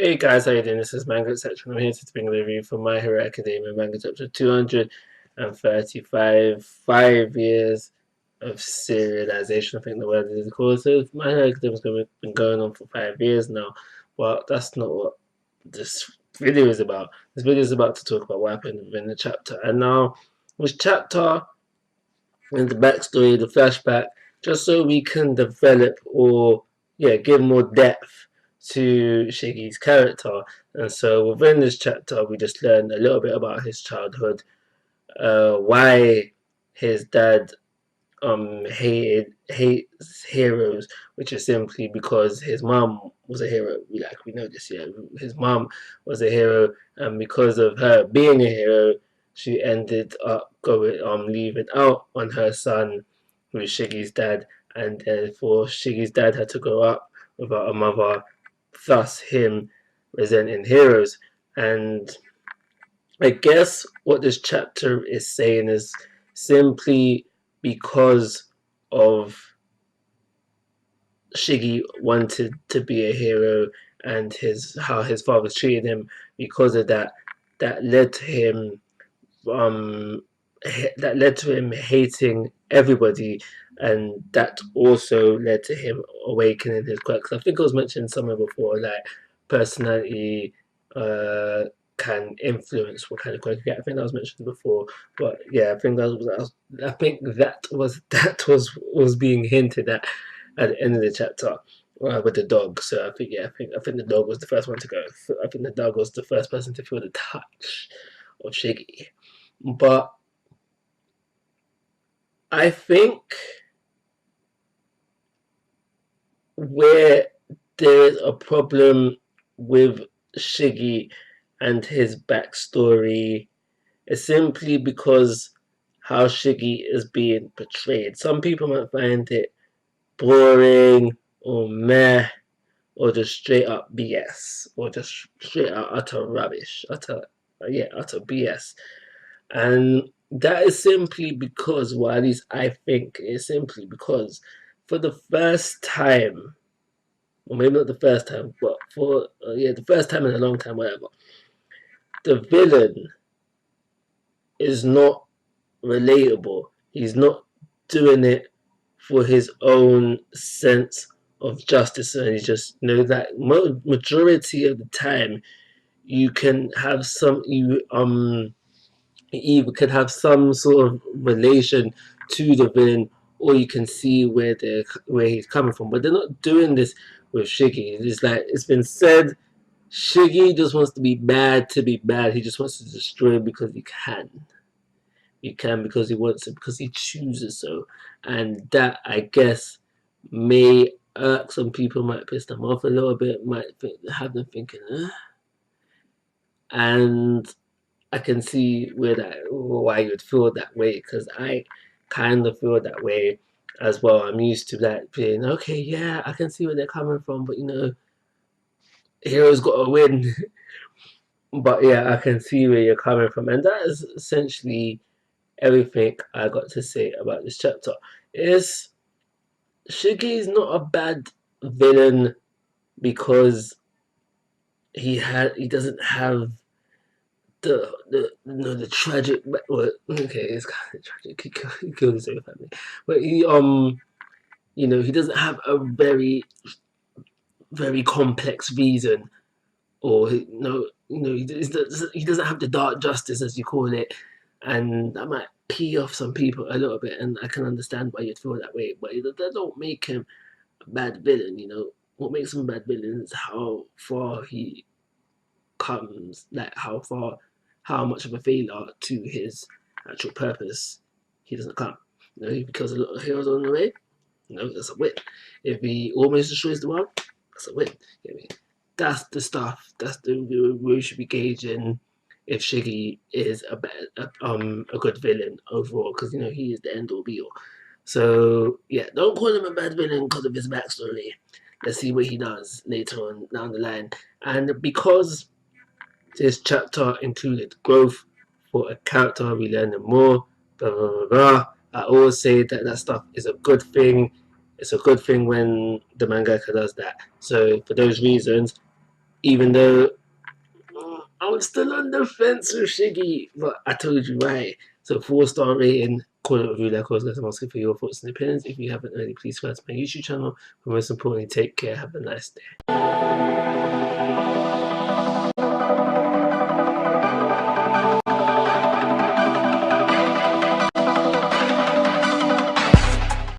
Hey guys, how you doing? This is Manga, etc. I'm here to bring a review for My Hero Academia Manga chapter 235, 5 years of serialization, I think the word is called. So My Hero Academia's been going on for 5 years now. Well, that's not what this video is about. This video is about to talk about what happened within the chapter. And now, which chapter and the backstory, the flashback, just so we can develop or give more depth to Shiggy's character. And so within this chapter, we just learned a little bit about his childhood, why his dad hates heroes, which is simply because his mom was a hero. We know this, yeah. His mom was a hero, and because of her being a hero, she ended up going leaving out on her son, who is Shiggy's dad, and therefore Shiggy's dad had to grow up without a mother, thus him resenting heroes. And I guess what this chapter is saying is simply because of Shiggy wanted to be a hero and how his father treated him, because of that, that led to him hating everybody, and that also led to him awakening his quirks. I think I was mentioning somewhere before, like personality can influence what kind of quirk you get. I think that was mentioned before, but yeah, I think that was being hinted at the end of the chapter. With the dog, so I think the dog was the first one to go. I think the dog was the first person to feel the touch of Shiggy. But I think where there is a problem with Shiggy and his backstory is simply because how Shiggy is being portrayed. Some people might find it boring or meh, or just straight up BS, or just straight out utter rubbish, utter BS. And that is simply because, well, at least I think it's simply because for the first time, or maybe not the first time, but for the first time in a long time, whatever, the villain is not relatable. He's not doing it for his own sense of justice, and he just that majority of the time you can have you either can have some sort of relation to the villain, or you can see where he's coming from. But they're not doing this with Shiggy. It's like it's been said, Shiggy just wants to be bad to be bad. He just wants to destroy because he can. He can because he wants it, because he chooses so. And that, I guess, may irk some people, might piss them off a little bit, might have them thinking, and I can see why you would feel that way, because I kind of feel that way as well. I'm used to that being, okay, yeah, I can see where they're coming from, but heroes got to win. But yeah, I can see where you're coming from, and that is essentially everything I got to say about this chapter. Shiggy is not a bad villain because he doesn't have the tragic, well, okay, it's kind of tragic. He killed his own family, but he doesn't have a very complex reason, or he doesn't have the dark justice, as you call it, and that might pee off some people a little bit, and I can understand why you'd feel that way, but that don't make him a bad villain. What makes him a bad villain is how far he comes, like how much of a failure to his actual purpose he doesn't come. If he kills a lot of heroes on the way, that's a win. If he almost destroys the world, that's a win. That's the stuff. That's the way we should be gauging if Shiggy is a good villain overall, because he is the end all be all. So yeah, don't call him a bad villain because of his backstory. Let's see what he does later on down the line. And because this chapter included growth for a character, we learn more, blah, blah, blah, blah. I always say that stuff is a good thing. It's a good thing when the mangaka does that. So for those reasons, even though I'm still on the fence with Shiggy, but I told you right. So 4-star rating, call it review like always, guys. I'm asking for your thoughts and opinions. If you haven't already, please subscribe to my YouTube channel. But most importantly, take care. Have a nice day.